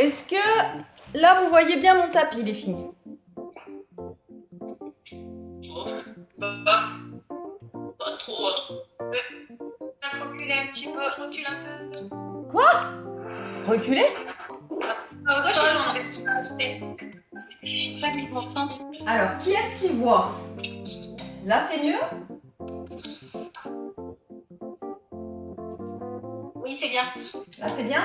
Est-ce que là, vous voyez bien mon tapis, les filles? Pas trop. Reculer un petit peu, recule un peu. Quoi? Reculer? Alors, qui est-ce qui voit? Là, c'est mieux? Oui, c'est bien. Là, c'est bien?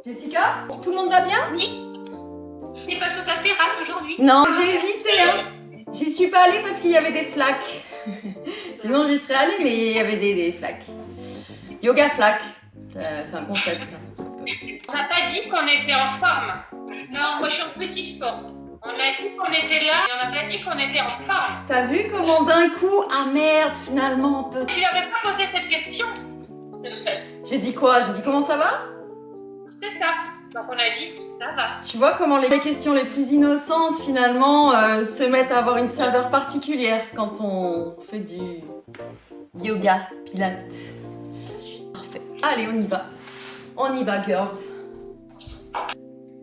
Jessica? Tout le monde va bien? Oui. Tu n'es pas sur ta terrasse aujourd'hui? Non, j'ai hésité, hein. J'y suis pas allée parce qu'il y avait des flaques. Sinon, j'y serais allée, mais il y avait des flaques. Yoga flaque. C'est un concept. On n'a pas dit qu'on était en forme. Non, moi je suis en petite forme. On a dit qu'on était là et on n'a pas dit qu'on était en forme. T'as vu comment d'un coup, ah merde, finalement, on peut... Tu n'avais pas posé cette question. J'ai dit quoi? J'ai dit comment ça va? C'est ça. Donc on a dit ça va. Tu vois comment les questions les plus innocentes, finalement, se mettent à avoir une saveur particulière quand on fait du yoga, pilates. Parfait. Allez, on y va. On y va, girls.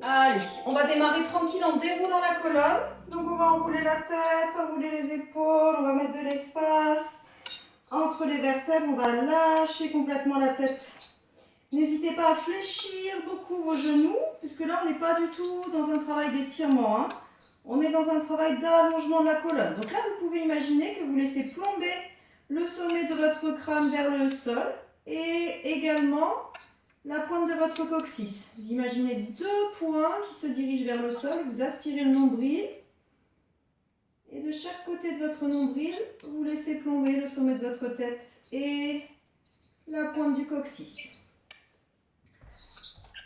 Allez, on va démarrer tranquille en déroulant la colonne. Donc on va enrouler la tête, enrouler les épaules, on va mettre de l'espace. Entre les vertèbres, on va lâcher complètement la tête. N'hésitez pas à fléchir beaucoup vos genoux, puisque là on n'est pas du tout dans un travail d'étirement. Hein. On est dans un travail d'allongement de la colonne. Donc là vous pouvez imaginer que vous laissez plomber le sommet de votre crâne vers le sol et également la pointe de votre coccyx. Vous imaginez deux points qui se dirigent vers le sol, vous aspirez le nombril et de chaque côté de votre nombril, vous laissez plomber le sommet de votre tête et la pointe du coccyx.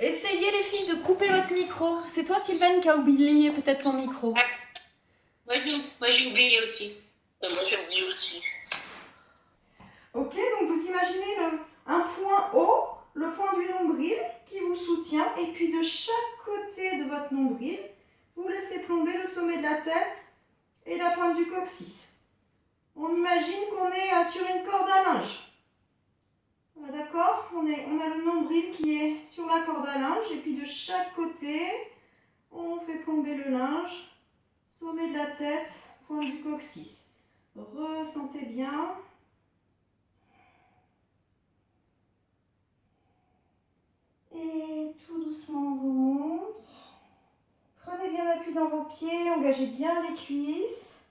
Essayez les filles de couper votre micro. C'est toi Sylvaine qui a oublié peut-être ton micro. Moi j'ai oublié aussi. Moi j'ai oublié aussi. Ok, donc vous imaginez un point haut, le point du nombril qui vous soutient et puis de chaque côté de votre nombril, vous laissez plomber le sommet de la tête et la pointe du coccyx. On imagine qu'on est sur une corde à linge. D'accord, on a le nombril qui est sur la corde à linge et puis de chaque côté, on fait plomber le linge, sommet de la tête, pointe du coccyx. Ressentez bien. Et tout doucement on remonte. Prenez bien appui dans vos pieds, engagez bien les cuisses.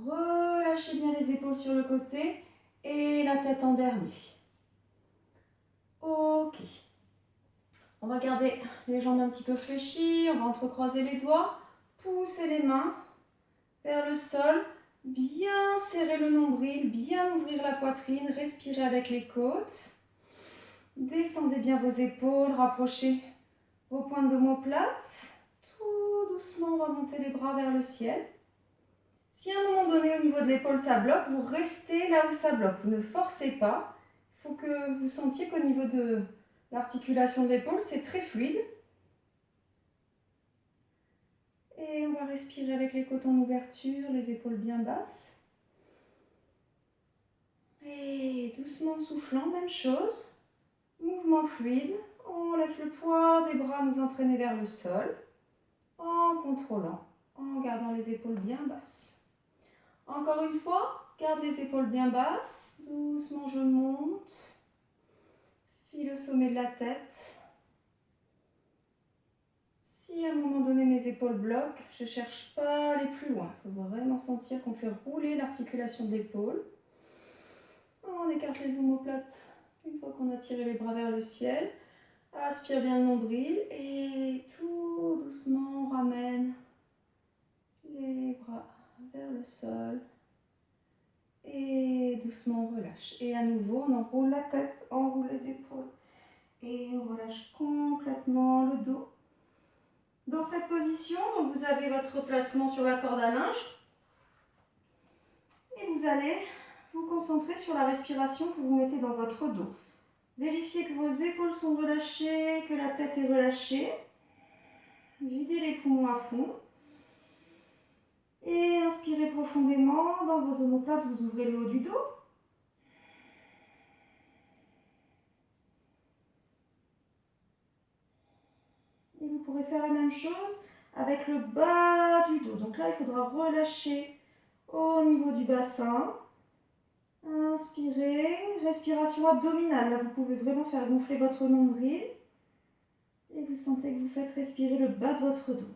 Relâchez bien les épaules sur le côté et la tête en dernier. Ok. On va garder les jambes un petit peu fléchies, on va entrecroiser les doigts, pousser les mains vers le sol, bien serrer le nombril, bien ouvrir la poitrine, respirez avec les côtes. Descendez bien vos épaules, rapprochez vos pointes d'omoplate. Tout doucement, on va monter les bras vers le ciel. Si à un moment donné, au niveau de l'épaule, ça bloque, vous restez là où ça bloque. Vous ne forcez pas. Il faut que vous sentiez qu'au niveau de l'articulation de l'épaule, c'est très fluide. Et on va respirer avec les côtes en ouverture, les épaules bien basses. Et doucement soufflant, même chose. Mouvement fluide. On laisse le poids des bras nous entraîner vers le sol. En contrôlant, en gardant les épaules bien basses. Encore une fois, garde les épaules bien basses. Doucement, je monte. File au sommet de la tête. Si à un moment donné mes épaules bloquent, je ne cherche pas à aller plus loin. Il faut vraiment sentir qu'on fait rouler l'articulation de l'épaule. On écarte les omoplates une fois qu'on a tiré les bras vers le ciel. Aspire bien le nombril et tout doucement on ramène les bras vers le sol. Et doucement on relâche. Et à nouveau on enroule la tête, on enroule les épaules. Et on relâche complètement le dos. Dans cette position, donc vous avez votre placement sur la corde à linge. Et vous allez vous concentrer sur la respiration que vous mettez dans votre dos. Vérifiez que vos épaules sont relâchées, que la tête est relâchée. Videz les poumons à fond. Et inspirez profondément. Dans vos omoplates, vous ouvrez le haut du dos. Et vous pourrez faire la même chose avec le bas du dos. Donc là, il faudra relâcher au niveau du bassin. Inspirez, respiration abdominale. Là, vous pouvez vraiment faire gonfler votre nombril. Et vous sentez que vous faites respirer le bas de votre dos.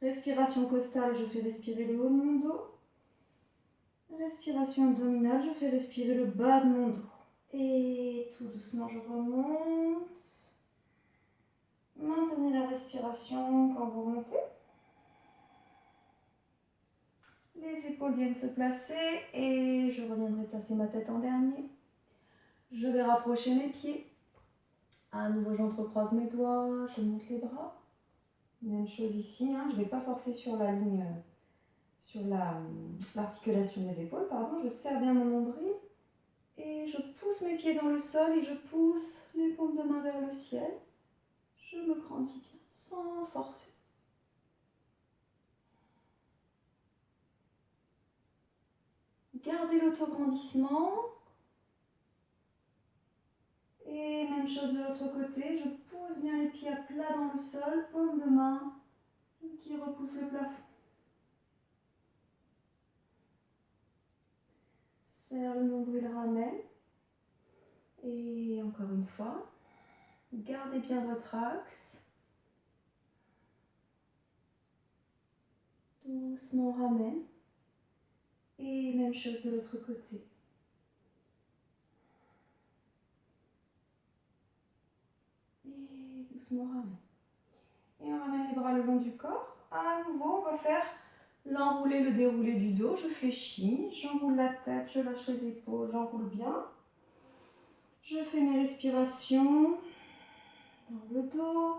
Respiration costale, je fais respirer le haut de mon dos. Respiration abdominale, je fais respirer le bas de mon dos. Et tout doucement, je remonte. Maintenez la respiration quand vous remontez. Les épaules viennent se placer et je reviendrai placer ma tête en dernier. Je vais rapprocher mes pieds. À nouveau, j'entrecroise mes doigts, je monte les bras. Même chose ici, hein. Je ne vais pas forcer sur la ligne, sur l'articulation des épaules, pardon. Je serre bien mon nombril et je pousse mes pieds dans le sol et je pousse les paumes de main vers le ciel. Je me grandis bien, sans forcer. Gardez l'autograndissement. Et même chose de l'autre côté, je pousse bien les pieds à plat dans le sol, paume de main qui repousse le plafond. Serre le nombril, ramène. Et encore une fois, gardez bien votre axe. Doucement ramène. Et même chose de l'autre côté. Et doucement ramène. Et on ramène les bras le long du corps. À nouveau, on va faire l'enroulé, le déroulé du dos. Je fléchis, j'enroule la tête, je lâche les épaules, j'enroule bien. Je fais mes respirations dans le dos.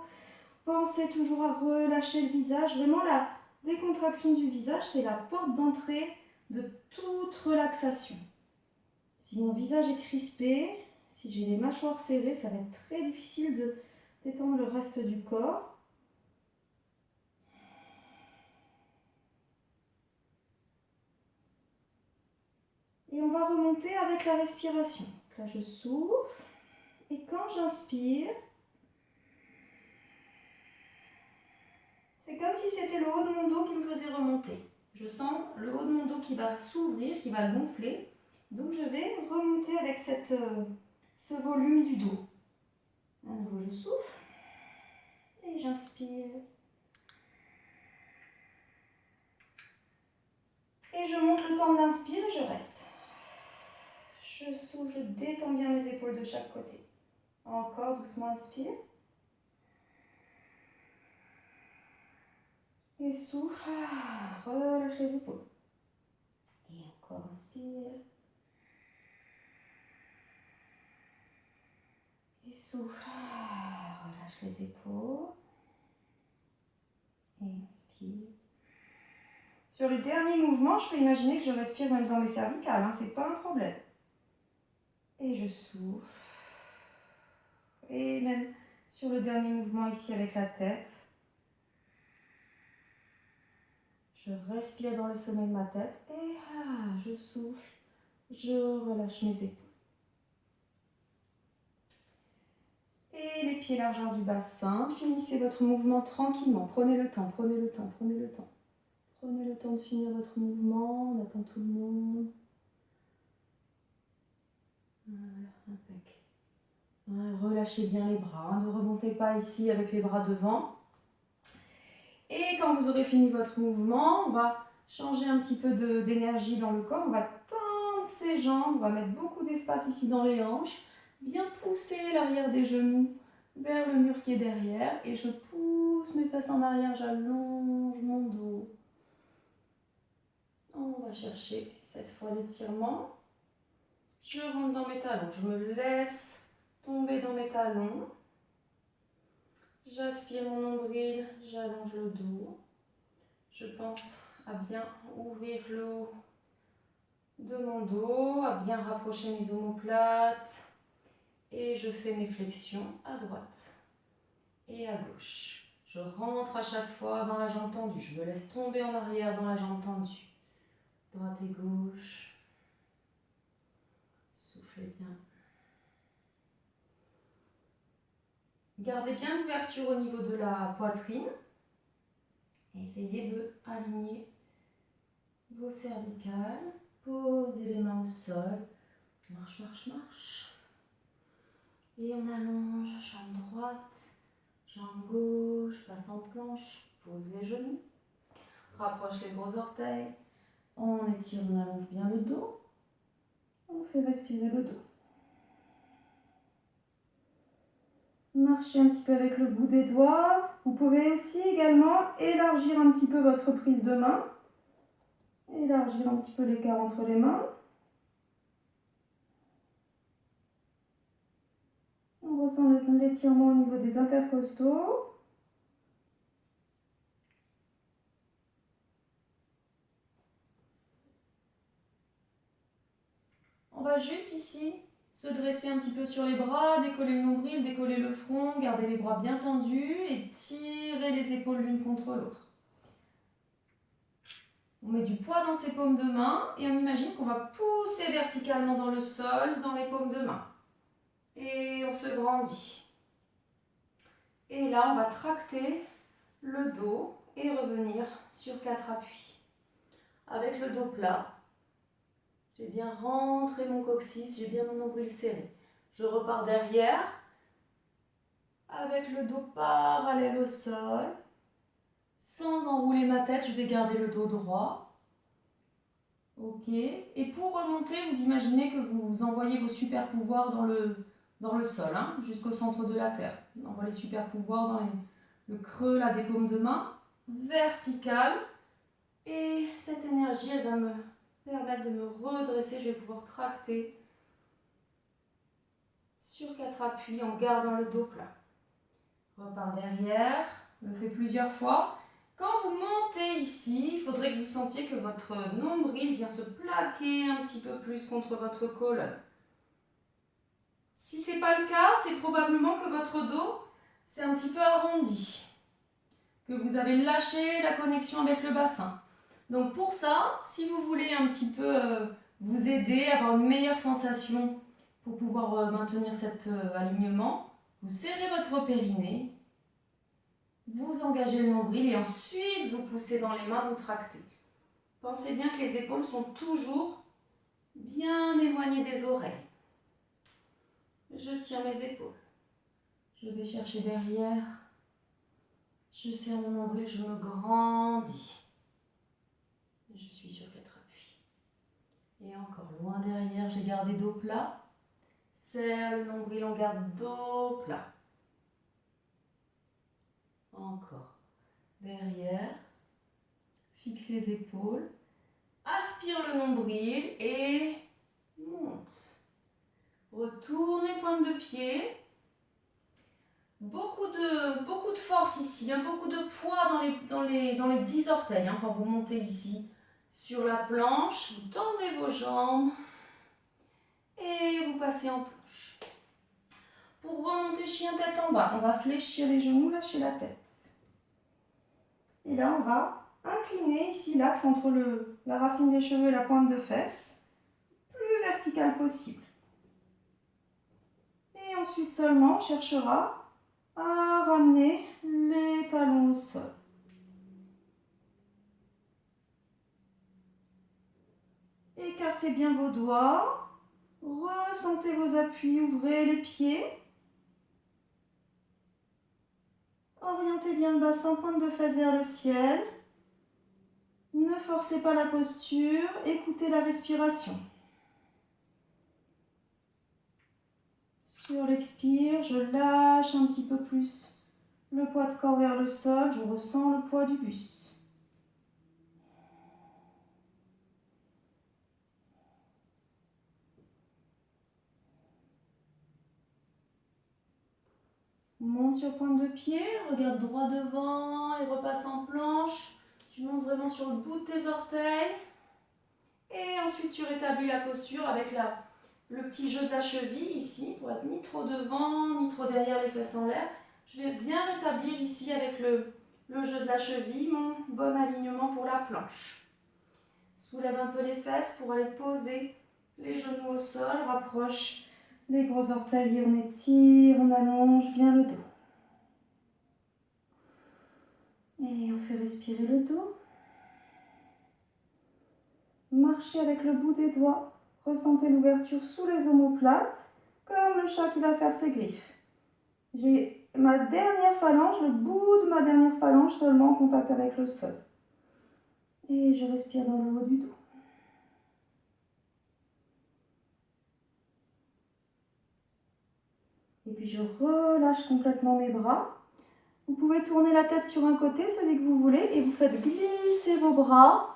Pensez toujours à relâcher le visage. Vraiment, la décontraction du visage, c'est la porte d'entrée de toute relaxation. Si mon visage est crispé, si j'ai les mâchoires serrées, ça va être très difficile de détendre le reste du corps. Et on va remonter avec la respiration. Là, je souffle. Et quand j'inspire, c'est comme si c'était le haut de mon dos qui me faisait remonter. Je sens le haut de mon dos qui va s'ouvrir, qui va gonfler. Donc je vais remonter avec ce volume du dos. À nouveau, je souffle. Et j'inspire. Et je monte le temps de l'inspire et je reste. Je souffle, je détends bien mes épaules de chaque côté. Encore doucement, inspire. Et souffle, relâche les épaules. Et encore, inspire. Et souffle, relâche les épaules. Et inspire. Sur le dernier mouvement, je peux imaginer que je respire même dans mes cervicales, hein, c'est pas un problème. Et je souffle. Et même sur le dernier mouvement ici avec la tête, je respire dans le sommet de ma tête et je souffle, je relâche mes épaules. Et les pieds largeur du bassin, finissez votre mouvement tranquillement, prenez le temps, prenez le temps, prenez le temps. Prenez le temps de finir votre mouvement, on attend tout le monde. Voilà, impec. Relâchez bien les bras, ne remontez pas ici avec les bras devant. Et quand vous aurez fini votre mouvement, on va changer un petit peu d'énergie dans le corps. On va tendre ses jambes, on va mettre beaucoup d'espace ici dans les hanches. Bien pousser l'arrière des genoux vers le mur qui est derrière. Et je pousse mes fesses en arrière, j'allonge mon dos. On va chercher cette fois l'étirement. Je rentre dans mes talons, je me laisse tomber dans mes talons. J'aspire mon nombril, j'allonge le dos. Je pense à bien ouvrir le haut de mon dos, à bien rapprocher mes omoplates. Et je fais mes flexions à droite et à gauche. Je rentre à chaque fois dans la jambe tendue. Je me laisse tomber en arrière dans la jambe tendue. droite et gauche. Soufflez bien. Gardez bien l'ouverture au niveau de la poitrine. Essayez de aligner vos cervicales. Posez les mains au sol. Marche, marche, marche. Et on allonge, jambe droite, jambe gauche, passe en planche. Pose les genoux. Rapproche les gros orteils. On étire, on allonge bien le dos. On fait respirer le dos. Marchez un petit peu avec le bout des doigts. Vous pouvez aussi également élargir un petit peu votre prise de main. Élargir un petit peu l'écart entre les mains. On ressent l'étirement au niveau des intercostaux. On va juste ici se dresser un petit peu sur les bras, décoller le nombril, décoller le front, garder les bras bien tendus et tirer les épaules l'une contre l'autre. On met du poids dans ses paumes de main et on imagine qu'on va pousser verticalement dans le sol, dans les paumes de main. Et on se grandit. Et là, on va tracter le dos et revenir sur 4 appuis. Avec le dos plat, j'ai bien rentré mon coccyx, j'ai bien mon nombril serré. Je repars derrière, avec le dos parallèle au sol. Sans enrouler ma tête, je vais garder le dos droit. Ok. Et pour remonter, vous imaginez que vous envoyez vos super pouvoirs dans le sol, hein, jusqu'au centre de la terre. On envoie les super pouvoirs dans le creux là, des paumes de main, vertical. Et cette énergie, elle va me permettre de me redresser. Je vais pouvoir tracter sur 4 appuis en gardant le dos plat. Repars derrière, on le fait plusieurs fois. Quand vous montez ici, il faudrait que vous sentiez que votre nombril vient se plaquer un petit peu plus contre votre colonne. Si ce n'est pas le cas, c'est probablement que votre dos s'est un petit peu arrondi, que vous avez lâché la connexion avec le bassin. Donc pour ça, si vous voulez un petit peu vous aider à avoir une meilleure sensation pour pouvoir maintenir cet alignement, vous serrez votre périnée, vous engagez le nombril et ensuite vous poussez dans les mains, vous tractez. Pensez bien que les épaules sont toujours bien éloignées des oreilles. Je tire mes épaules. Je vais chercher derrière. Je serre mon nombril, je me grandis. Je suis sur 4 appuis. Et encore loin derrière, j'ai gardé dos plat. Serre le nombril, on garde dos plat. Encore. Derrière. Fixe les épaules. Aspire le nombril et monte. Retournez pointe de pied. Beaucoup de force ici, hein, beaucoup de poids dans les 10 orteils hein, quand vous montez ici sur la planche. Vous tendez vos jambes et vous passez en planche. Pour remonter chien tête en bas, on va fléchir les genoux, lâcher la tête. Et là, on va incliner ici l'axe entre la racine des cheveux et la pointe de fesse, plus vertical possible. Et ensuite seulement, on cherchera à ramener les talons au sol. Écartez bien vos doigts, ressentez vos appuis, ouvrez les pieds. Orientez bien le bassin, pointe de fesse vers le ciel. Ne forcez pas la posture, écoutez la respiration. Sur l'expire, je lâche un petit peu plus le poids de corps vers le sol, je ressens le poids du buste. Monte sur pointe de pied, regarde droit devant et repasse en planche. Tu montes vraiment sur le bout de tes orteils. Et ensuite tu rétablis la posture avec le petit jeu de la cheville ici, pour être ni trop devant, ni trop derrière les fesses en l'air. Je vais bien rétablir ici avec le jeu de la cheville, mon bon alignement pour la planche. soulève un peu les fesses pour aller poser les genoux au sol. Rapproche les gros orteils et on étire, on allonge bien le dos. Et on fait respirer le dos. Marchez avec le bout des doigts. Ressentez l'ouverture sous les omoplates, comme le chat qui va faire ses griffes. J'ai ma dernière phalange, le bout de ma dernière phalange seulement en contact avec le sol. Et je respire dans le haut du dos. Et puis je relâche complètement mes bras. Vous pouvez tourner la tête sur un côté, celui que vous voulez, et vous faites glisser vos bras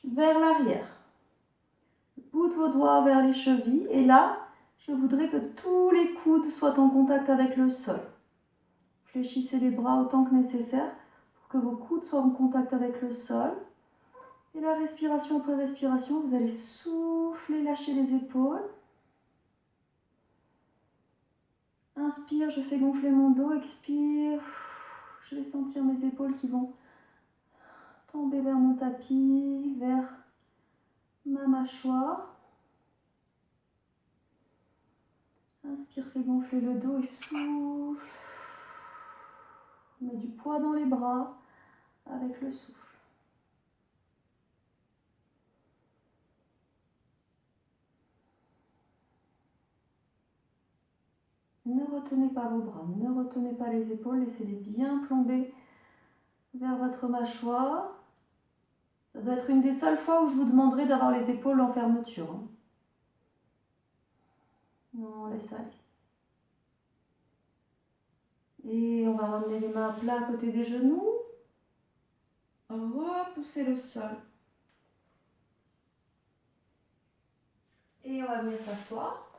vers l'arrière. Le bout de vos doigts vers les chevilles. Et là, je voudrais que tous les coudes soient en contact avec le sol. Fléchissez les bras autant que nécessaire pour que vos coudes soient en contact avec le sol. Et la respiration après respiration, vous allez souffler, lâcher les épaules. Inspire, je fais gonfler mon dos. Expire, je vais sentir mes épaules qui vont tomber vers mon tapis, vers ma mâchoire. Inspire, fais gonfler le dos et souffle. Mets du poids dans les bras avec le souffle. Ne retenez pas vos bras, ne retenez pas les épaules, laissez-les bien plomber vers votre mâchoire. Ça doit être une des seules fois où je vous demanderai d'avoir les épaules en fermeture. Non, laisse aller. Et on va ramener les mains à plat à côté des genoux. Repousser le sol. Et on va venir s'asseoir.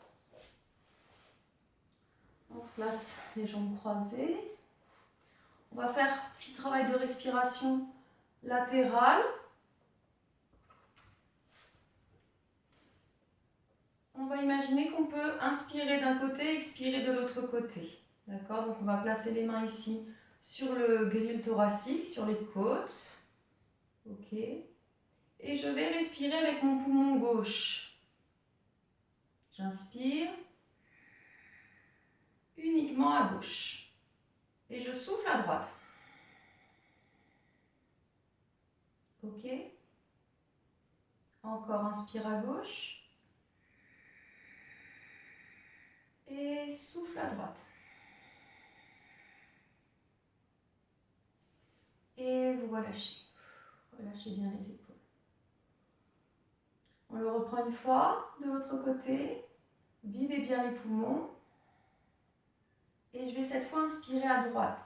On se place les jambes croisées. On va faire un petit travail de respiration latérale. On va imaginer qu'on peut inspirer d'un côté, expirer de l'autre côté. D'accord? Donc on va placer les mains ici sur le grille thoracique, sur les côtes. Ok. Et je vais respirer avec mon poumon gauche. J'inspire uniquement à gauche. Et je souffle à droite. Ok. Encore inspire à gauche. Et souffle à droite. Et vous relâchez. Relâchez bien les épaules. On le reprend une fois de l'autre côté. Videz bien les poumons. Et je vais cette fois inspirer à droite.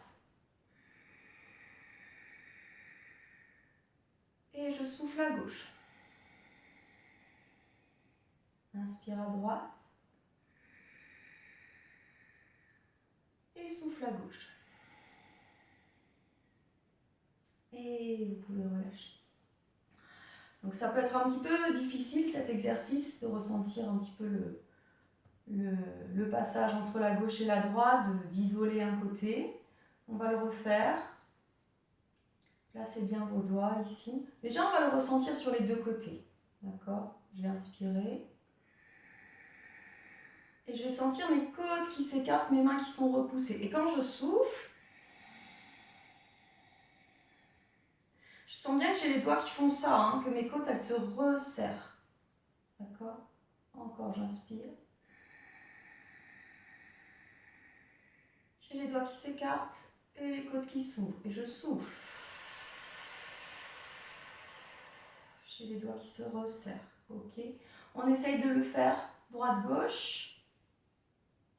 Et je souffle à gauche. Inspire à droite. Et souffle à gauche. Et vous pouvez relâcher. Donc ça peut être un petit peu difficile cet exercice de ressentir un petit peu le passage entre la gauche et la droite, d'isoler un côté. On va le refaire. Placez bien vos doigts ici. Déjà on va le ressentir sur les deux côtés. D'accord? Je vais inspirer. Et je vais sentir mes côtes qui s'écartent, mes mains qui sont repoussées. Et quand je souffle, je sens bien que j'ai les doigts qui font ça, hein, que mes côtes elles se resserrent. D'accord? Encore, j'inspire. J'ai les doigts qui s'écartent et les côtes qui s'ouvrent. Et je souffle. J'ai les doigts qui se resserrent. Ok? On essaye de le faire droite-gauche.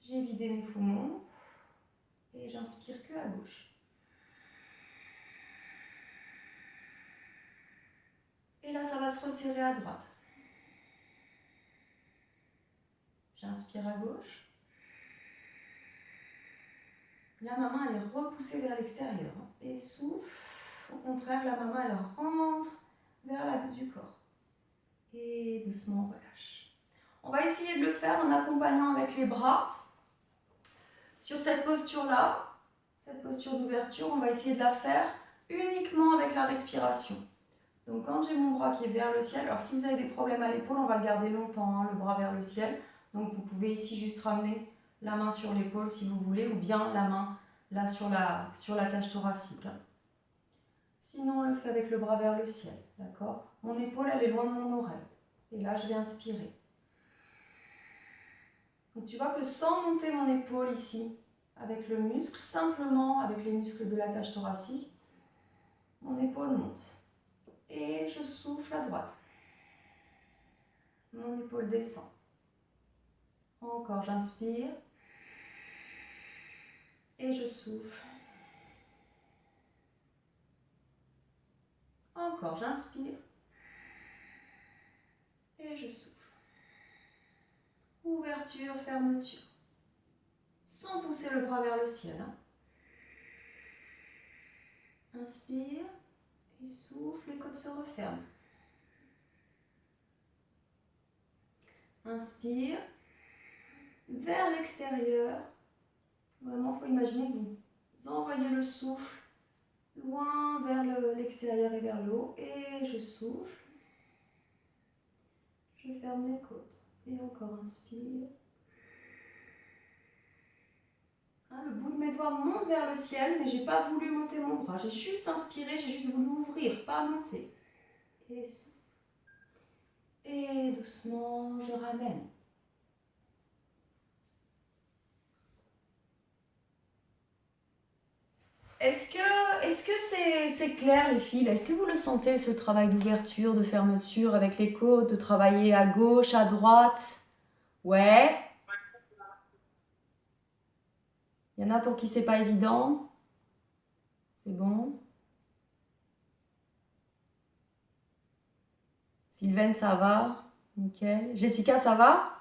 J'ai vidé mes poumons. Et j'inspire que à gauche. Et là, ça va se resserrer à droite. J'inspire à gauche. Là, ma main, elle est repoussée vers l'extérieur. Et souffle. Au contraire, là, ma main, elle rentre vers l'axe du corps. Et doucement, on relâche. On va essayer de le faire en accompagnant avec les bras. Sur cette posture-là, cette posture d'ouverture, on va essayer de la faire uniquement avec la respiration. Donc quand j'ai mon bras qui est vers le ciel, alors si vous avez des problèmes à l'épaule, on va le garder longtemps, hein, le bras vers le ciel. Donc vous pouvez ici juste ramener la main sur l'épaule si vous voulez, ou bien la main là sur la cage thoracique. Hein. Sinon, on le fait avec le bras vers le ciel, d'accord? Mon épaule, elle est loin de mon oreille. Et là, je vais inspirer. Donc tu vois que sans monter mon épaule ici, avec le muscle, simplement avec les muscles de la cage thoracique, mon épaule monte. Et je souffle à droite. Mon épaule descend. Encore, j'inspire. Et je souffle. Encore, j'inspire. Et je souffle. Ouverture, fermeture. Sans pousser le bras vers le ciel. Hein. Inspire et souffle, les côtes se referment. Inspire vers l'extérieur. Vraiment, il faut imaginer que vous envoyez le souffle loin vers l'extérieur et vers le haut. Et je souffle. Je ferme les côtes. Et encore inspire. Hein, le bout de mes doigts monte vers le ciel, mais je n'ai pas voulu monter mon bras. J'ai juste inspiré, j'ai juste voulu ouvrir, pas monter. Et souffle. Et doucement, je ramène. Est-ce que c'est clair les filles? Est-ce que vous le sentez ce travail d'ouverture, de fermeture avec les côtes, de travailler à gauche, à droite? Ouais. Il y en a pour qui c'est pas évident. C'est bon. Sylvaine, ça va? Nickel. Jessica, ça va?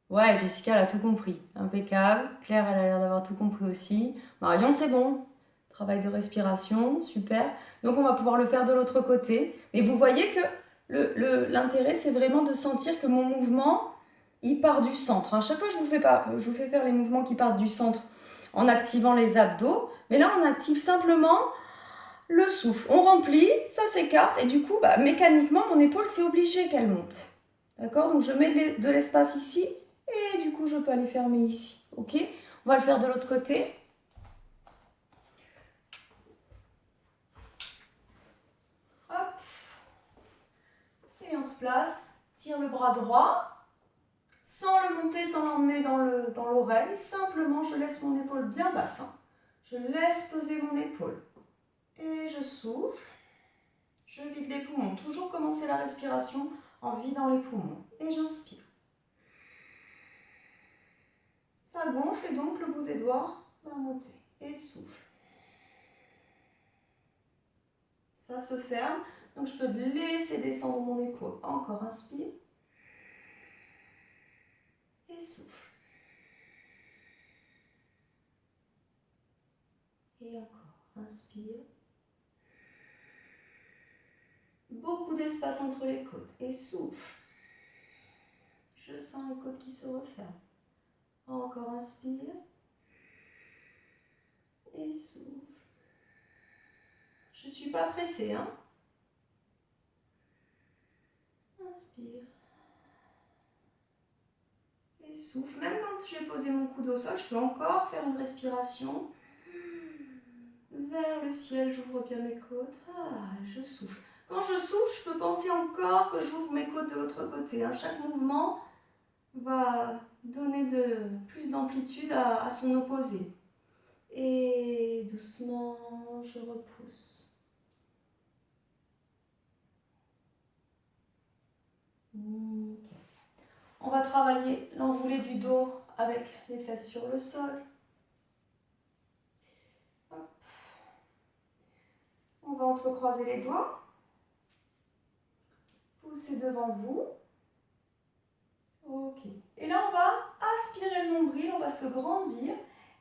Ouais, Jessica, elle a tout compris. Impeccable. Claire, elle a l'air d'avoir tout compris aussi. Marion, c'est bon. Travail de respiration, super. Donc, on va pouvoir le faire de l'autre côté. Mais vous voyez que l'intérêt, c'est vraiment de sentir que mon mouvement, il part du centre. À chaque fois, je vous fais faire les mouvements qui partent du centre en activant les abdos. Mais là, on active simplement le souffle. On remplit, ça s'écarte. Et du coup, mécaniquement, mon épaule, c'est obligé qu'elle monte. D'accord? Donc, je mets de l'espace ici. Et du coup, je peux aller fermer ici. Ok? On va le faire de l'autre côté. Hop. Et on se place. Tire le bras droit. Sans le monter, sans l'emmener dans l'oreille. Simplement, je laisse mon épaule bien basse. Hein. Je laisse poser mon épaule. Et je souffle. Je vide les poumons. Toujours commencer la respiration en vidant les poumons. Et j'inspire. Ça gonfle et donc le bout des doigts va monter. Et souffle. Ça se ferme. Donc je peux laisser descendre mon épaule. Encore inspire. Et souffle. Et encore. Inspire. Beaucoup d'espace entre les côtes. Et souffle. Je sens les côtes qui se referment. Encore inspire. Et souffle. Je ne suis pas pressée, hein. Inspire. Et souffle. Même quand j'ai posé mon coude au sol, je peux encore faire une respiration. Vers le ciel, j'ouvre bien mes côtes. Ah, je souffle. Quand je souffle, je peux penser encore que j'ouvre mes côtes de l'autre côté. Hein. Chaque mouvement va donner plus d'amplitude à son opposé. Et doucement, je repousse. Nickel. On va travailler l'enroulé du dos avec les fesses sur le sol. Hop. On va entrecroiser les doigts. Poussez devant vous. Ok. Et là, on va aspirer le nombril, on va se grandir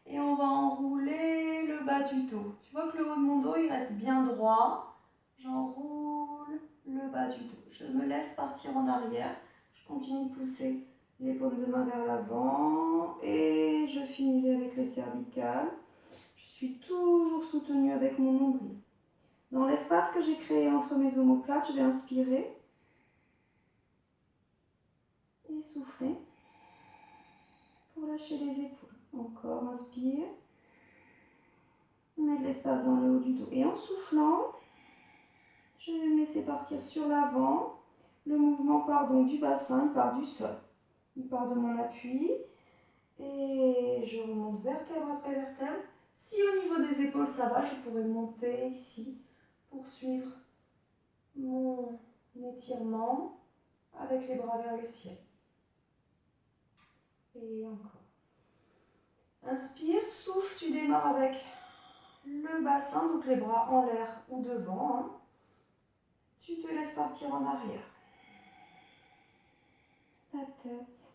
et on va enrouler le bas du dos. Tu vois que le haut de mon dos, il reste bien droit. J'enroule le bas du dos. Je me laisse partir en arrière. Je continue de pousser les paumes de main vers l'avant et je finis avec les cervicales. Je suis toujours soutenue avec mon nombril. Dans l'espace que j'ai créé entre mes omoplates, je vais inspirer et souffler pour lâcher les épaules. Encore, inspire. Mettre l'espace dans le haut du dos. Et en soufflant, je vais me laisser partir sur l'avant. Le mouvement part donc du bassin, il part du sol. Il part de mon appui. Et je remonte vertèbre après vertèbre. Si au niveau des épaules ça va, je pourrais monter ici, poursuivre mon étirement avec les bras vers le ciel. Et encore. Inspire, souffle, tu démarres avec le bassin, donc les bras en l'air ou devant. Hein. Tu te laisses partir en arrière. La tête,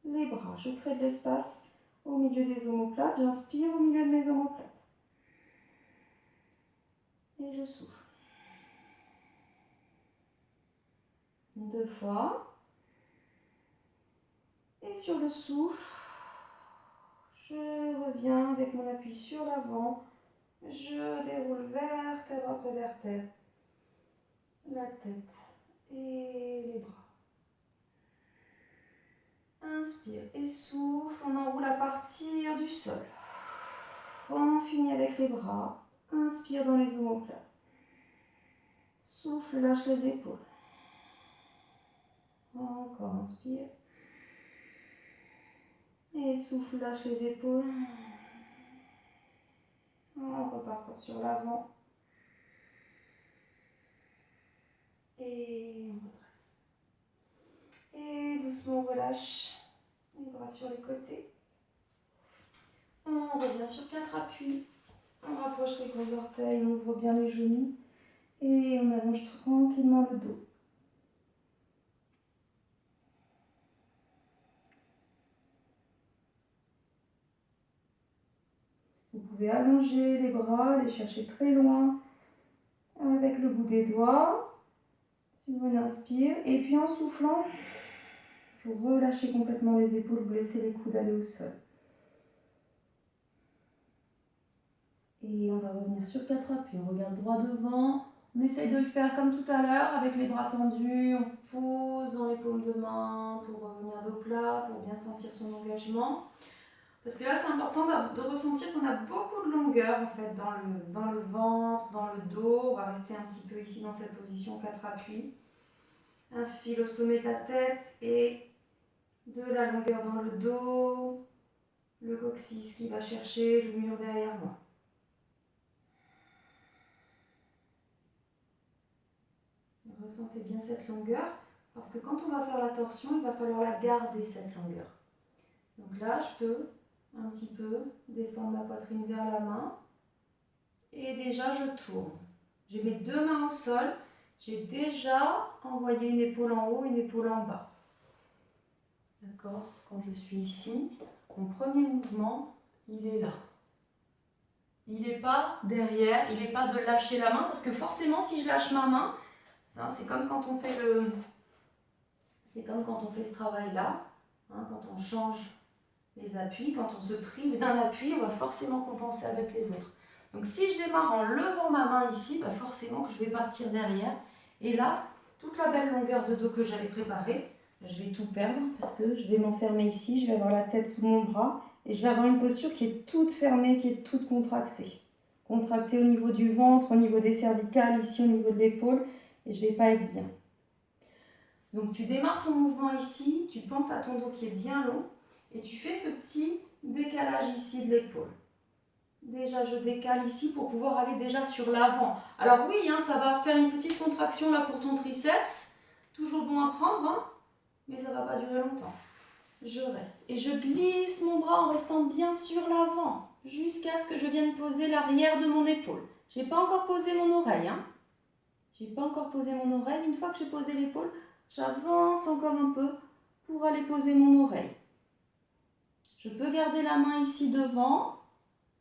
les bras. Je crée de l'espace au milieu des omoplates. J'inspire au milieu de mes omoplates. Et je souffle. 2 fois. Et sur le souffle, je reviens avec mon appui sur l'avant. Je déroule vertèbre après vertèbre. La tête et les bras. Inspire et souffle. On enroule à partir du sol. On finit avec les bras. Inspire dans les omoplates. Souffle, lâche les épaules. Encore, inspire. Et souffle, lâche les épaules. En repartant sur l'avant. Et on redresse. Et doucement, on relâche les bras sur les côtés. On revient sur 4 appuis. On rapproche les gros orteils, on ouvre bien les genoux. Et on allonge tranquillement le dos. Vous pouvez allonger les bras, les chercher très loin avec le bout des doigts. Si vous inspirez. Et puis en soufflant, vous relâchez complètement les épaules, vous laissez les coudes aller au sol. Et on va revenir sur 4 appuis. On regarde droit devant. On essaye de le faire comme tout à l'heure avec les bras tendus. On pousse dans les paumes de main pour revenir dos plat, pour bien sentir son engagement. Parce que là, c'est important de ressentir qu'on a beaucoup de longueur en fait dans le ventre, dans le dos. On va rester un petit peu ici dans cette position 4 appuis. Un fil au sommet de la tête et de la longueur dans le dos. Le coccyx qui va chercher le mur derrière moi. Ressentez bien cette longueur, parce que quand on va faire la torsion, il va falloir la garder cette longueur. Donc là, je peux un petit peu descendre ma poitrine vers la main, et déjà je tourne. J'ai mes 2 mains au sol, j'ai déjà envoyé une épaule en haut, une épaule en bas. D'accord? Quand je suis ici, mon premier mouvement, il est là. Il n'est pas derrière, il n'est pas de lâcher la main, parce que forcément, si je lâche ma main, c'est comme quand on fait ce travail-là, hein, quand on change les appuis, quand on se prive d'un appui, on va forcément compenser avec les autres. Donc si je démarre en levant ma main ici, forcément que je vais partir derrière. Et là, toute la belle longueur de dos que j'avais préparée, je vais tout perdre parce que je vais m'enfermer ici, je vais avoir la tête sous mon bras et je vais avoir une posture qui est toute fermée, qui est toute contractée. Contractée au niveau du ventre, au niveau des cervicales, ici au niveau de l'épaule. Et je ne vais pas être bien. Donc tu démarres ton mouvement ici, tu penses à ton dos qui est bien long et tu fais ce petit décalage ici de l'épaule. Déjà je décale ici pour pouvoir aller déjà sur l'avant. Alors oui, hein, ça va faire une petite contraction là pour ton triceps, toujours bon à prendre, hein, mais ça ne va pas durer longtemps. Je reste et je glisse mon bras en restant bien sur l'avant jusqu'à ce que je vienne poser l'arrière de mon épaule. Je n'ai pas encore posé mon oreille, hein. Je n'ai pas encore posé mon oreille. Une fois que j'ai posé l'épaule, j'avance encore un peu pour aller poser mon oreille. Je peux garder la main ici devant,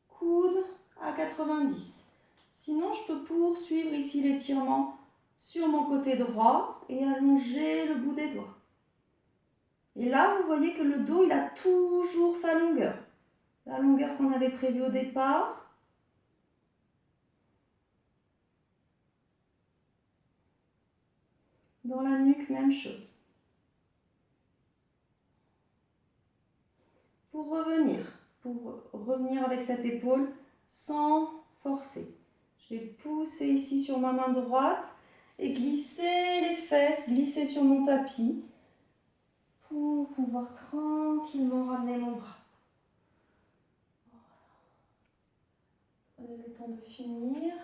coude à 90. Sinon, je peux poursuivre ici l'étirement sur mon côté droit et allonger le bout des doigts. Et là, vous voyez que le dos, il a toujours sa longueur. La longueur qu'on avait prévue au départ. Dans la nuque, même chose. Pour revenir avec cette épaule sans forcer. Je vais pousser ici sur ma main droite et glisser les fesses, glisser sur mon tapis pour pouvoir tranquillement ramener mon bras. Prenez le temps de finir.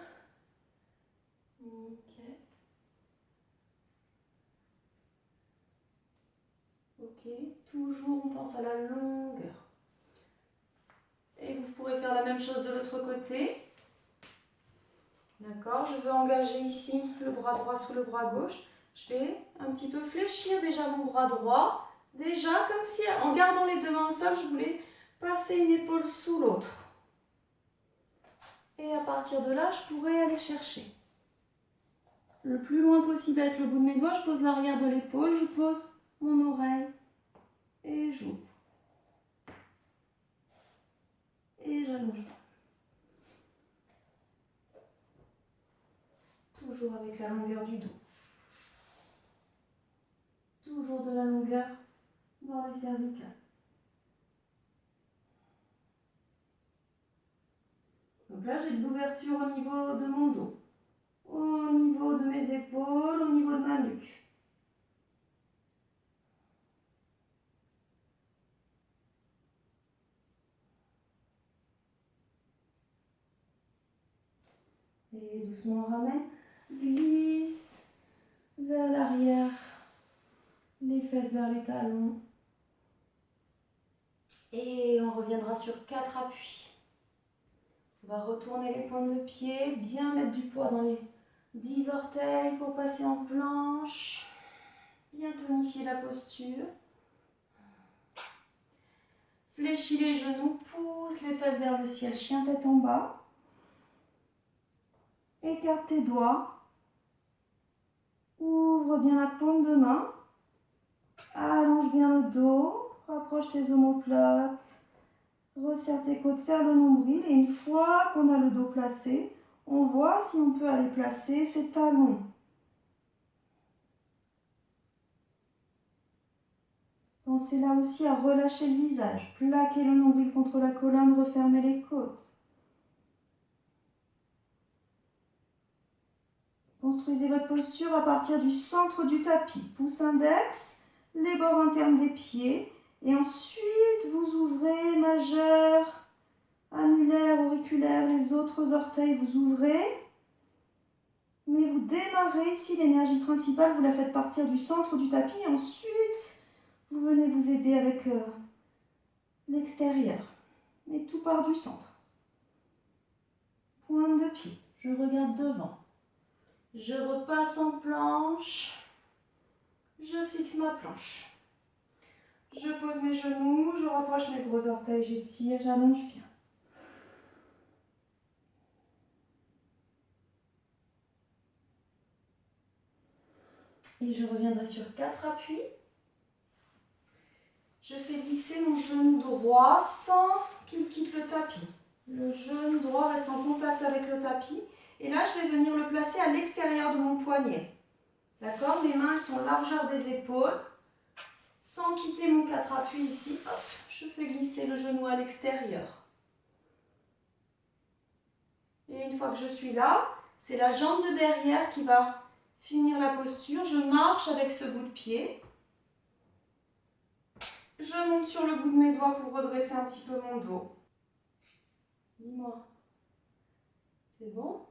Nickel. Ok, toujours on pense à la longueur. Et vous pourrez faire la même chose de l'autre côté. D'accord, je veux engager ici le bras droit sous le bras gauche. Je vais un petit peu fléchir déjà mon bras droit. Déjà, comme si en gardant les deux mains au sol, je voulais passer une épaule sous l'autre. Et à partir de là, je pourrais aller chercher. Le plus loin possible avec le bout de mes doigts, je pose l'arrière de l'épaule, je pose mon oreille et j'ouvre. Et j'allonge. Toujours avec la longueur du dos. Toujours de la longueur dans les cervicales. Donc là, j'ai de l'ouverture au niveau de mon dos, au niveau de mes épaules, au niveau de ma nuque. Et doucement on ramène, glisse vers l'arrière, les fesses vers les talons. Et on reviendra sur 4 appuis. On va retourner les pointes de pied, bien mettre du poids dans les 10 orteils pour passer en planche. Bien tonifier la posture. Fléchis les genoux, pousse les fesses vers le ciel, chien tête en bas. Écarte tes doigts. Ouvre bien la paume de main. Allonge bien le dos. Rapproche tes omoplates. Resserre tes côtes, serre le nombril. Et une fois qu'on a le dos placé, on voit si on peut aller placer ses talons. Pensez là aussi à relâcher le visage. Plaquer le nombril contre la colonne, refermer les côtes. Construisez votre posture à partir du centre du tapis. Pouce index, les bords internes des pieds. Et ensuite, vous ouvrez majeur, annulaire, auriculaire, les autres orteils, vous ouvrez. Mais vous démarrez ici, l'énergie principale, vous la faites partir du centre du tapis. Et ensuite, vous venez vous aider avec l'extérieur. Mais tout part du centre. Pointe de pied, je regarde devant. Je repasse en planche. Je fixe ma planche. Je pose mes genoux, je rapproche mes gros orteils, j'étire, j'allonge bien. Et je reviendrai sur 4 appuis. Je fais glisser mon genou droit sans qu'il quitte le tapis. Le genou droit reste en contact avec le tapis. Et là, je vais venir le placer à l'extérieur de mon poignet. D'accord? Mes mains sont largeur des épaules. Sans quitter mon 4 appuis ici, hop, je fais glisser le genou à l'extérieur. Et une fois que je suis là, c'est la jambe de derrière qui va finir la posture. Je marche avec ce bout de pied. Je monte sur le bout de mes doigts pour redresser un petit peu mon dos. Dis-moi, c'est bon?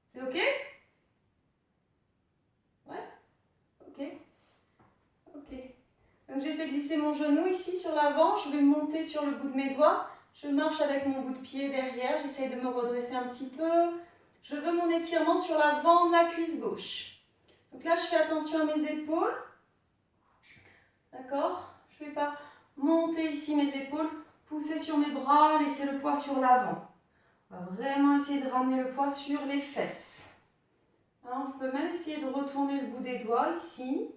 C'est ok? Ouais? Ok. Ok. Donc j'ai fait glisser mon genou ici sur l'avant. Je vais monter sur le bout de mes doigts. Je marche avec mon bout de pied derrière. J'essaye de me redresser un petit peu. Je veux mon étirement sur l'avant de la cuisse gauche. Donc là, je fais attention à mes épaules. D'accord? Je ne vais pas monter ici mes épaules, pousser sur mes bras, laisser le poids sur l'avant. On va vraiment essayer de ramener le poids sur les fesses. Hein, on peut même essayer de retourner le bout des doigts ici,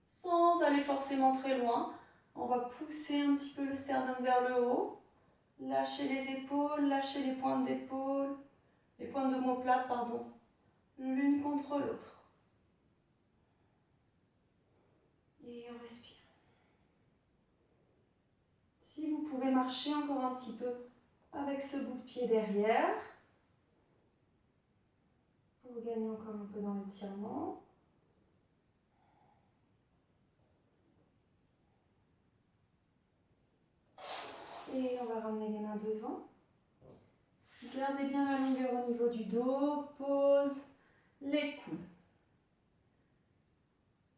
sans aller forcément très loin. On va pousser un petit peu le sternum vers le haut. Lâcher les épaules, lâcher les pointes d'épaule, les pointes d'omoplate, pardon. l'une contre l'autre. Et on respire. Si vous pouvez marcher encore un petit peu avec ce bout de pied derrière, pour gagner encore un peu dans l'étirement. Et on va ramener les mains devant. Gardez bien la longueur au niveau du dos. Pose les coudes.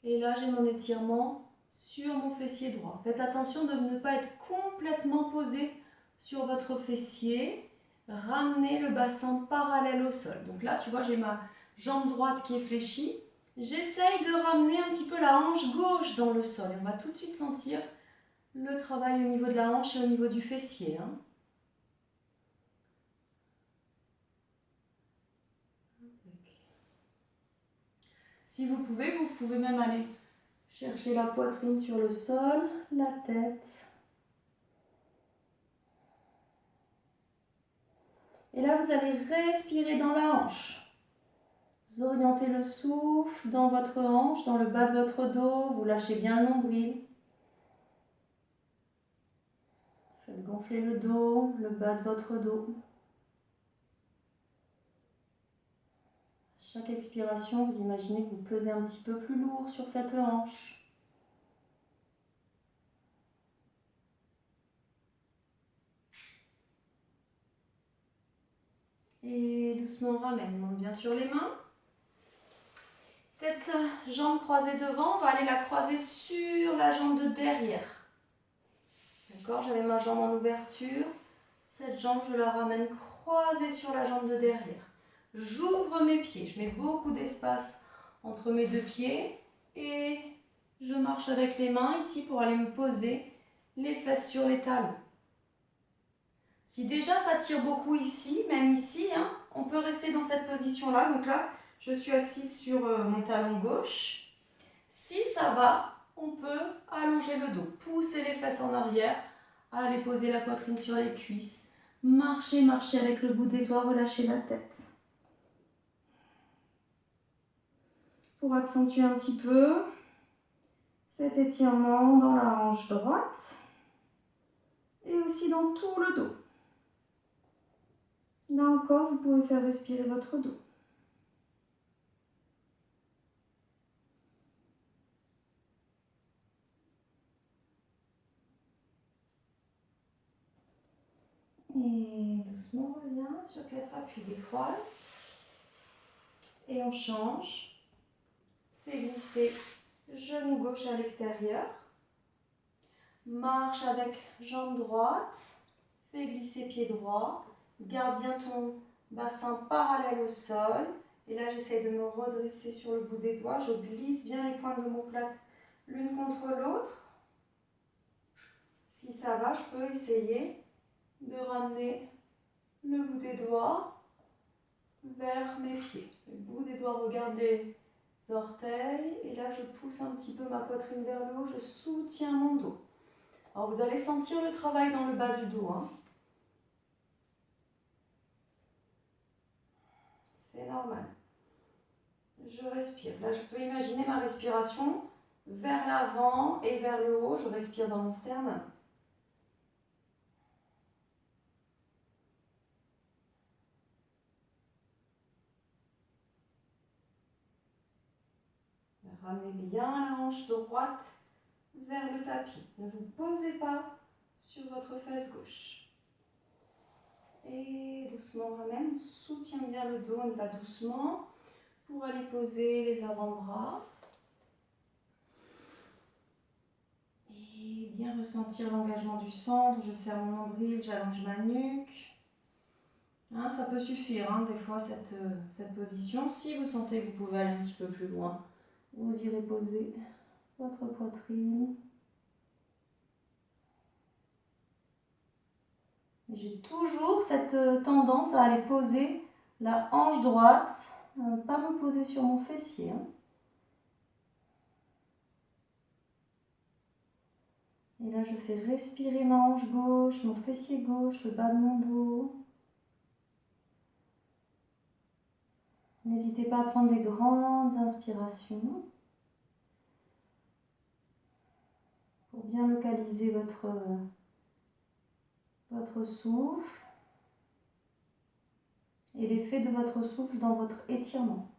Et là, j'ai mon étirement sur mon fessier droit. Faites attention de ne pas être complètement posé sur votre fessier. Ramenez le bassin parallèle au sol. Donc là, tu vois, j'ai ma jambe droite qui est fléchie. J'essaye de ramener un petit peu la hanche gauche dans le sol. Et on va tout de suite sentir le travail au niveau de la hanche et au niveau du fessier. Si vous pouvez même aller chercher la poitrine sur le sol, la tête. Et là, vous allez respirer dans la hanche. Vous orientez le souffle dans votre hanche, dans le bas de votre dos. Vous lâchez bien le nombril. Faites gonfler le dos, le bas de votre dos. Chaque expiration, vous imaginez que vous pesez un petit peu plus lourd sur cette hanche. Et doucement on ramène, monte bien sur les mains. Cette jambe croisée devant, on va aller la croiser sur la jambe de derrière. D'accord, j'avais ma jambe en ouverture. Cette jambe, je la ramène croisée sur la jambe de derrière. J'ouvre mes pieds, je mets beaucoup d'espace entre mes deux pieds et je marche avec les mains ici pour aller me poser les fesses sur les talons. Si déjà ça tire beaucoup ici, même ici, on peut rester dans cette position-là. Donc là, je suis assise sur mon talon gauche. Si ça va, on peut allonger le dos, pousser les fesses en arrière, aller poser la poitrine sur les cuisses. Marcher, marcher avec le bout des doigts, relâcher la tête. Pour accentuer un petit peu cet étirement dans la hanche droite et aussi dans tout le dos. Là encore, vous pouvez faire respirer votre dos. Et doucement, on revient sur 4 appuis d'épaule. Et on change. Fait glisser genou gauche à l'extérieur. Marche avec jambe droite. Fais glisser pied droit. Garde bien ton bassin parallèle au sol. Et là, j'essaie de me redresser sur le bout des doigts. Je glisse bien les pointes d'omoplate l'une contre l'autre. Si ça va, je peux essayer de ramener le bout des doigts vers mes pieds. Le bout des doigts regarde les orteils. Et là, je pousse un petit peu ma poitrine vers le haut. Je soutiens mon dos. Alors, vous allez sentir le travail dans le bas du dos. C'est normal. Je respire. Là, je peux imaginer ma respiration vers l'avant et vers le haut. Je respire dans mon sternum. Ramenez bien la hanche droite vers le tapis. Ne vous posez pas sur votre fesse gauche. Et doucement on ramène, on soutient bien le dos, on y va doucement pour aller poser les avant-bras. Et bien ressentir l'engagement du centre. Je serre mon nombril, j'allonge ma nuque. Ça peut suffire des fois cette position. Si vous sentez que vous pouvez aller un petit peu plus loin, vous irez poser votre poitrine. J'ai toujours cette tendance à aller poser la hanche droite, à ne pas me poser sur mon fessier. Et là, je fais respirer ma hanche gauche, mon fessier gauche, le bas de mon dos. N'hésitez pas à prendre des grandes inspirations pour bien localiser votre souffle et l'effet de votre souffle dans votre étirement.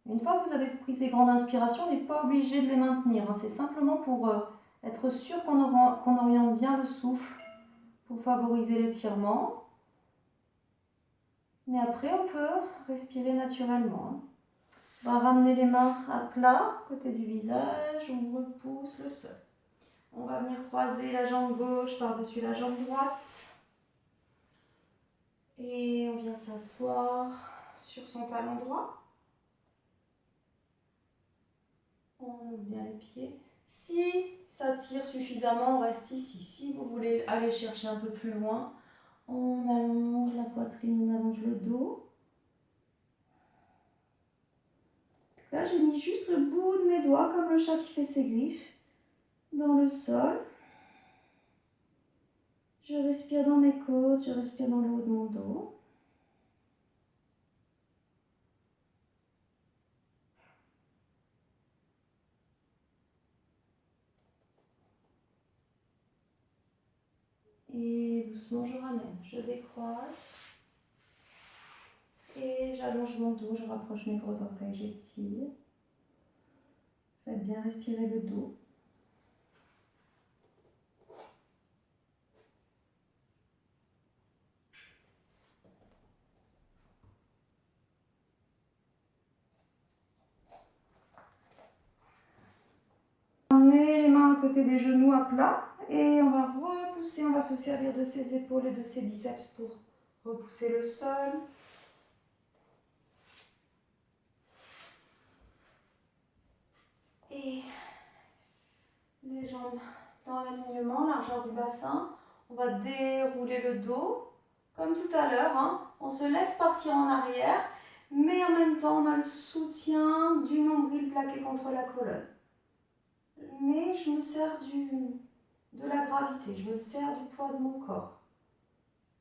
Une fois que vous avez pris ces grandes inspirations, on n'est pas obligé de les maintenir, hein. C'est simplement pour être sûr qu'on oriente bien le souffle pour favoriser l'étirement. Mais après, on peut respirer naturellement, hein. On va ramener les mains à plat, côté du visage, on repousse le sol. On va venir croiser la jambe gauche par-dessus la jambe droite. Et on vient s'asseoir sur son talon droit. On ouvre bien les pieds. Si ça tire suffisamment, on reste ici. Si vous voulez aller chercher un peu plus loin, on allonge la poitrine, on allonge le dos. Là, j'ai mis juste le bout de mes doigts, comme le chat qui fait ses griffes, dans le sol. Je respire dans mes côtes, je respire dans le haut de mon dos. Et doucement, je ramène, je décroise. Et j'allonge mon dos, je rapproche mes gros orteils, j'étire. Faites bien respirer le dos. On met les mains à côté des genoux à plat et on va repousser, on va se servir de ses épaules et de ses biceps pour repousser le sol. Et les jambes dans l'alignement, largeur du bassin. On va dérouler le dos, comme tout à l'heure, hein. On se laisse partir en arrière, mais en même temps, on a le soutien du nombril plaqué contre la colonne. Mais je me sers de la gravité, je me sers du poids de mon corps.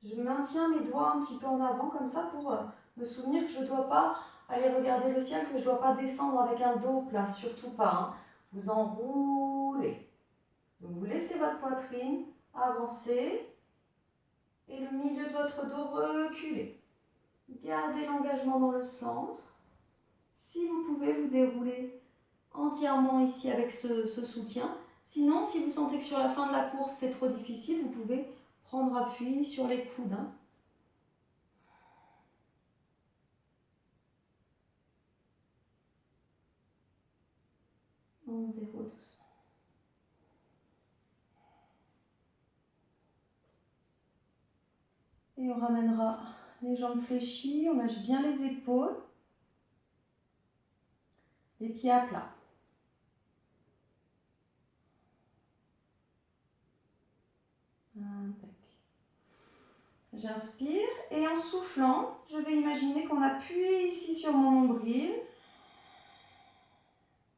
Je maintiens mes doigts un petit peu en avant, comme ça, pour me souvenir que je ne dois pas aller regarder le ciel, que je ne dois pas descendre avec un dos plat, surtout pas, hein. Vous enroulez. Donc vous laissez votre poitrine avancer et le milieu de votre dos reculer. Gardez l'engagement dans le centre. Si vous pouvez, vous dérouler entièrement ici avec ce soutien. Sinon, si vous sentez que sur la fin de la course c'est trop difficile, vous pouvez prendre appui sur les coudes, hein. On déroule doucement. Et on ramènera les jambes fléchies, on lâche bien les épaules, les pieds à plat. Impec. J'inspire et en soufflant, je vais imaginer qu'on appuie ici sur mon nombril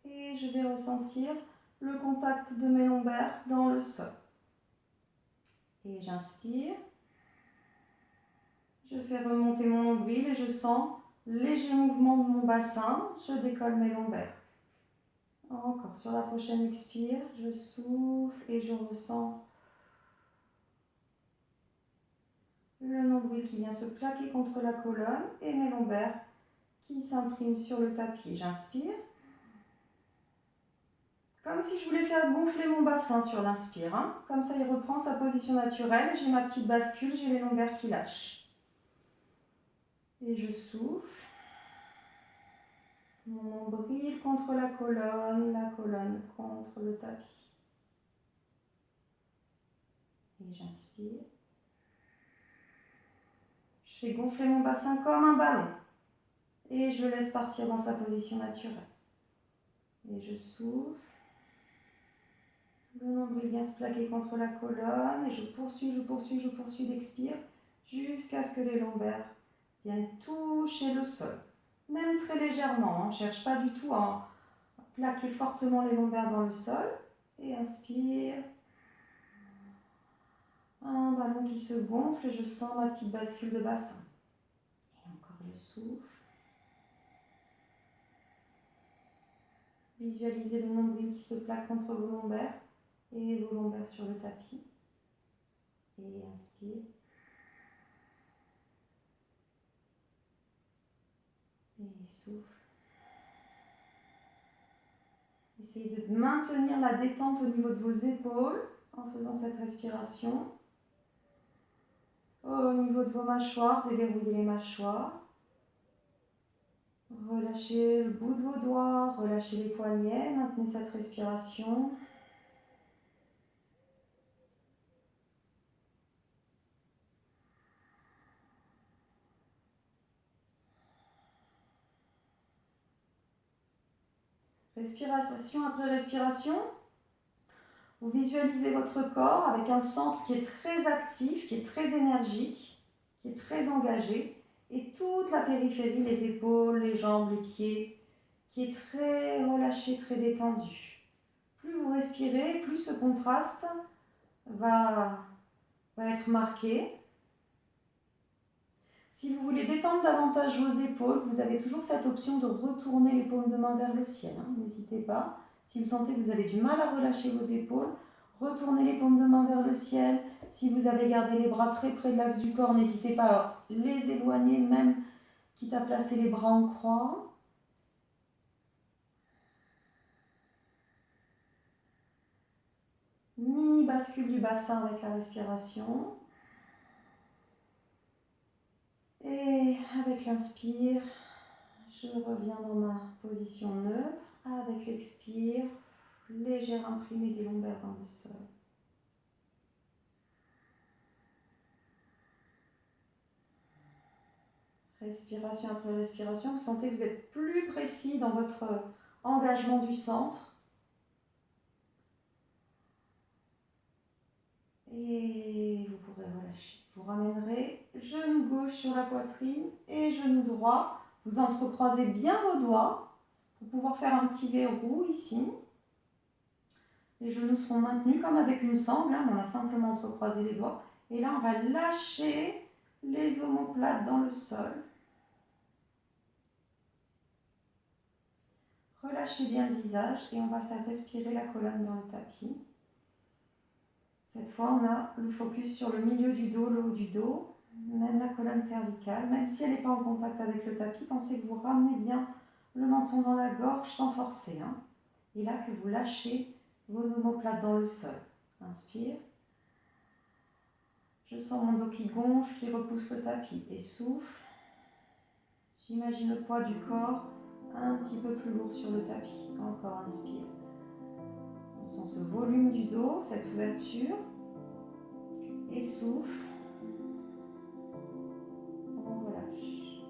et je vais ressentir le contact de mes lombaires dans le sol. Et j'inspire. Je fais remonter mon nombril et je sens léger mouvement de mon bassin. Je décolle mes lombaires. Encore sur la prochaine expire, je souffle et je ressens le nombril qui vient se plaquer contre la colonne et mes lombaires qui s'impriment sur le tapis. J'inspire. Comme si je voulais faire gonfler mon bassin sur l'inspire, hein. Comme ça, il reprend sa position naturelle. J'ai ma petite bascule, j'ai les lombaires qui lâchent. Et je souffle. Mon nombril contre la colonne contre le tapis. Et j'inspire. Je fais gonfler mon bassin comme un ballon. Et je le laisse partir dans sa position naturelle. Et je souffle. Le nombril vient se plaquer contre la colonne. Et je poursuis l'expire jusqu'à ce que les lombaires viennent toucher le sol. Même très légèrement, hein. Je ne cherche pas du tout à plaquer fortement les lombaires dans le sol. Et inspire. Un ballon qui se gonfle et je sens ma petite bascule de bassin. Et encore je souffle. Visualisez le nombril qui se plaque contre vos lombaires et vos lombaires sur le tapis. Et inspire. Et souffle. Essayez de maintenir la détente au niveau de vos épaules en faisant cette respiration. Au niveau de vos mâchoires, déverrouillez les mâchoires. Relâchez le bout de vos doigts, relâchez les poignets, maintenez cette respiration. Respiration après respiration, vous visualisez votre corps avec un centre qui est très actif, qui est très énergique, qui est très engagé, et toute la périphérie, les épaules, les jambes, les pieds, qui est très relâché, très détendu. Plus vous respirez, plus ce contraste va être marqué. Si vous voulez détendre davantage vos épaules, vous avez toujours cette option de retourner les paumes de main vers le ciel. N'hésitez pas. Si vous sentez que vous avez du mal à relâcher vos épaules, retournez les paumes de main vers le ciel. Si vous avez gardé les bras très près de l'axe du corps, n'hésitez pas à les éloigner, même quitte à placer les bras en croix. Mini bascule du bassin avec la respiration. Et avec l'inspire, je reviens dans ma position neutre. Avec l'expire, légère imprimée des lombaires dans le sol. Respiration après respiration, vous sentez que vous êtes plus précis dans votre engagement du centre. Et vous pourrez relâcher. Vous ramènerez genou gauche sur la poitrine et genou droit. Vous entrecroisez bien vos doigts pour pouvoir faire un petit verrou ici. Les genoux seront maintenus comme avec une sangle. On a simplement entrecroisé les doigts. Et là, on va lâcher les omoplates dans le sol. Relâchez bien le visage et on va faire respirer la colonne dans le tapis. Cette fois, on a le focus sur le milieu du dos, le haut du dos, même la colonne cervicale. Même si elle n'est pas en contact avec le tapis, pensez que vous ramenez bien le menton dans la gorge sans forcer. Et là, que vous lâchez vos omoplates dans le sol. Inspire. Je sens mon dos qui gonfle, qui repousse le tapis. Et souffle. J'imagine le poids du corps un petit peu plus lourd sur le tapis. Encore inspire. On sent ce volume du dos, cette ouverture. Et souffle. On relâche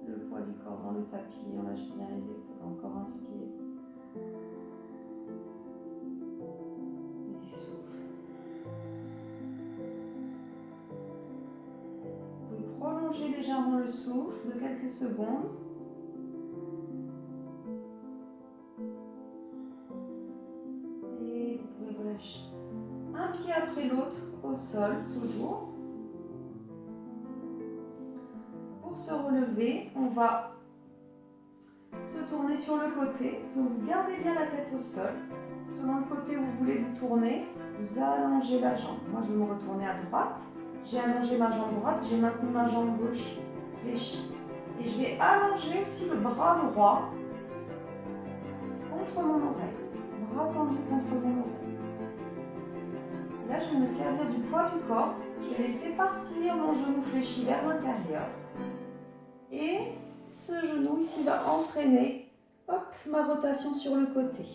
le poids du corps dans le tapis. On lâche bien les épaules. Encore inspire. Et souffle. Vous pouvez prolonger légèrement le souffle de quelques secondes. Un pied après l'autre au sol, toujours. Pour se relever, on va se tourner sur le côté. Donc vous gardez bien la tête au sol. Selon le côté où vous voulez vous tourner, vous allongez la jambe. Moi, je vais me retourner à droite. J'ai allongé ma jambe droite, j'ai maintenu ma jambe gauche fléchie. Et je vais allonger aussi le bras droit contre mon oreille. Bras tendu contre mon oreille. Là, je vais me servir du poids du corps. Je vais laisser partir mon genou fléchi vers l'intérieur. Et ce genou ici va entraîner ma rotation sur le côté.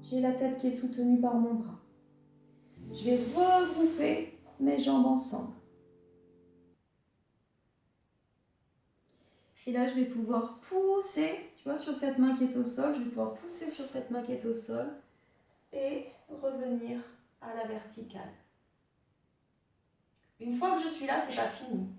J'ai la tête qui est soutenue par mon bras. Je vais regrouper mes jambes ensemble. Et là, je vais pouvoir pousser, tu vois, sur cette main qui est au sol. Je vais pouvoir pousser sur cette main qui est au sol. Et revenir à la verticale. Une fois que je suis là, c'est pas fini.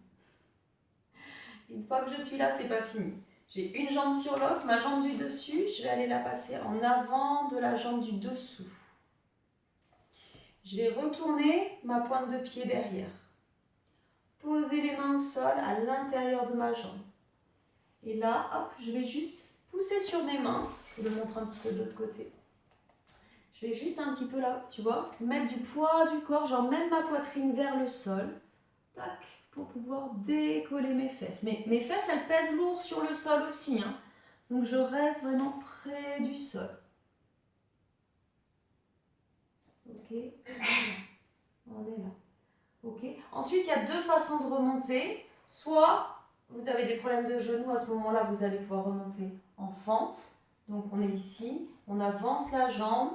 Une fois que je suis là, c'est pas fini. J'ai une jambe sur l'autre, ma jambe du dessus, je vais aller la passer en avant de la jambe du dessous. Je vais retourner ma pointe de pied derrière. Poser les mains au sol à l'intérieur de ma jambe. Et là, hop, je vais juste pousser sur mes mains. Je le montre un petit peu de l'autre côté. Je vais juste un petit peu là, tu vois, mettre du poids du corps, j'emmène ma poitrine vers le sol. Tac, pour pouvoir décoller mes fesses. Mais mes fesses, elles pèsent lourd sur le sol aussi, hein. Donc je reste vraiment près du sol. Ok, on est là. Ok. Ensuite, il y a deux façons de remonter. Soit vous avez des problèmes de genoux, à ce moment-là, vous allez pouvoir remonter en fente. Donc on est ici, on avance la jambe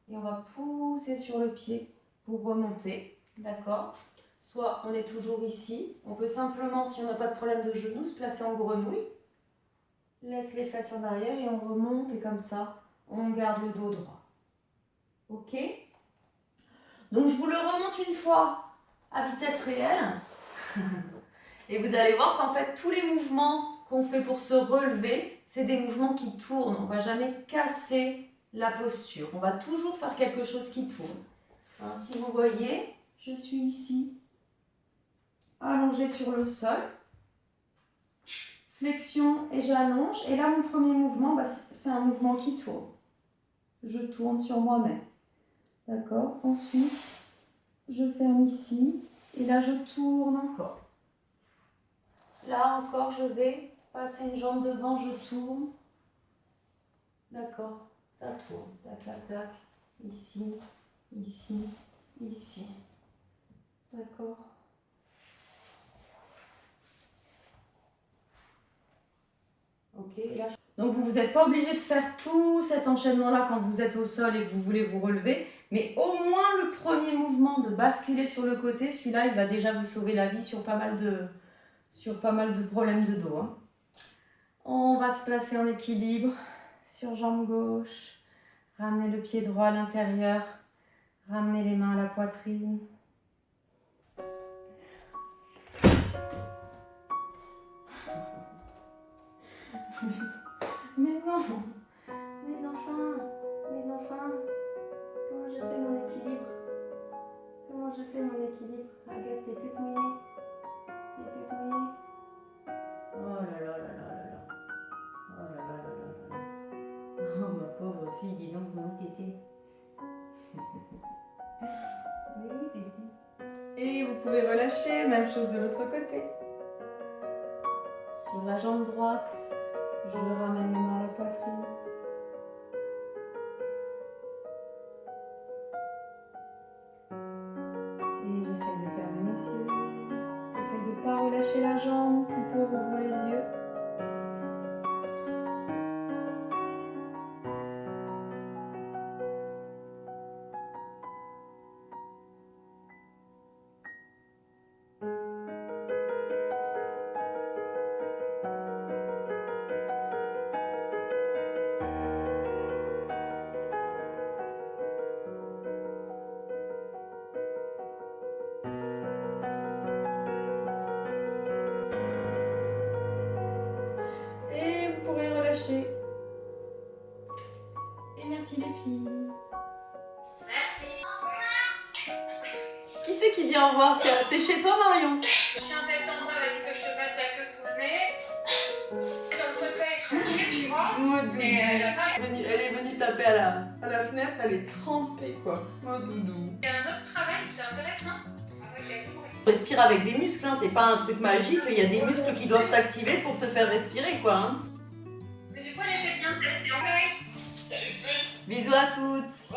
et on va pousser sur le pied pour remonter. D'accord ? Soit on est toujours ici, on peut simplement, si on n'a pas de problème de genoux, se placer en grenouille. Laisse les fesses en arrière et on remonte et comme ça, on garde le dos droit. Ok ? Donc je vous le remonte une fois à vitesse réelle. Et vous allez voir qu'en fait, tous les mouvements qu'on fait pour se relever, c'est des mouvements qui tournent. On ne va jamais casser la posture. On va toujours faire quelque chose qui tourne. Hein, si vous voyez, je suis ici, allongée sur le sol. Flexion et j'allonge. Et là, mon premier mouvement, c'est un mouvement qui tourne. Je tourne sur moi-même. D'accord ? Ensuite, je ferme ici. Et là, je tourne encore. Là encore, je vais passer une jambe devant, je tourne. D'accord, ça tourne. Tac, tac, tac. Ici, ici, ici. D'accord. Ok, là. Donc vous n'êtes pas obligé de faire tout cet enchaînement-là quand vous êtes au sol et que vous voulez vous relever. Mais au moins le premier mouvement de basculer sur le côté, celui-là, il va déjà vous sauver la vie sur pas mal de problèmes de dos. Hein. On va se placer en équilibre sur jambe gauche. Ramenez le pied droit à l'intérieur. Ramenez les mains à la poitrine. Mais non, mes enfants, comment je fais mon équilibre? Comment je fais mon équilibre? Agathe, t'es toute mouillée. T'es toute mouillée. Oh là là là là là là. Oh là là là là là. Oh ma pauvre fille, dis donc, mon tété. Oui, tété. Et vous pouvez relâcher, même chose de l'autre côté. Sur la jambe droite, je ramène les mains à la poitrine. Et j'essaie de fermer mes yeux. J'essaie de ne pas relâcher la jambe, plutôt rouvre les yeux. Et vous pourrez relâcher. Et merci les filles. Merci. Qui c'est qui dit au revoir? C'est chez toi, Marion? Le chien tête en bas m'a dit que je te passe la queue sous le nez. Sur le fauteuil tranquille, tu vois. Moi, doudou. Mais elle a pas. Elle est venue taper à la fenêtre, elle est trempée, quoi. Moi, doudou. Il y a un autre travail, c'est intéressant. Ah ouais, j'ai compris. Respire avec des muscles, hein. C'est pas un truc magique, il y a des muscles qui doivent s'activer pour te faire respirer, quoi. Hein. Mais du coup, elle était bien, c'est en fait. Bisous à toutes.